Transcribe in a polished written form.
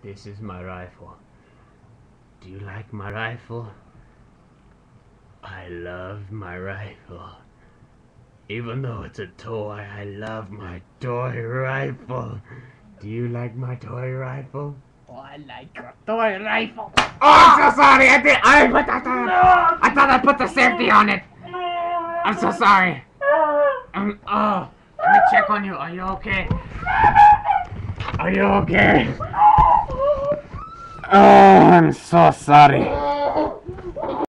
This is my rifle. Do you like my rifle? I love my rifle. Even though it's a toy, I love my toy rifle. Do you like my toy rifle? Oh, I like your toy rifle. Oh, I'm so sorry. I thought I put the safety on it. I'm so sorry. Oh, let me check on you. Are you okay? Are you okay? Oh, I'm so sorry.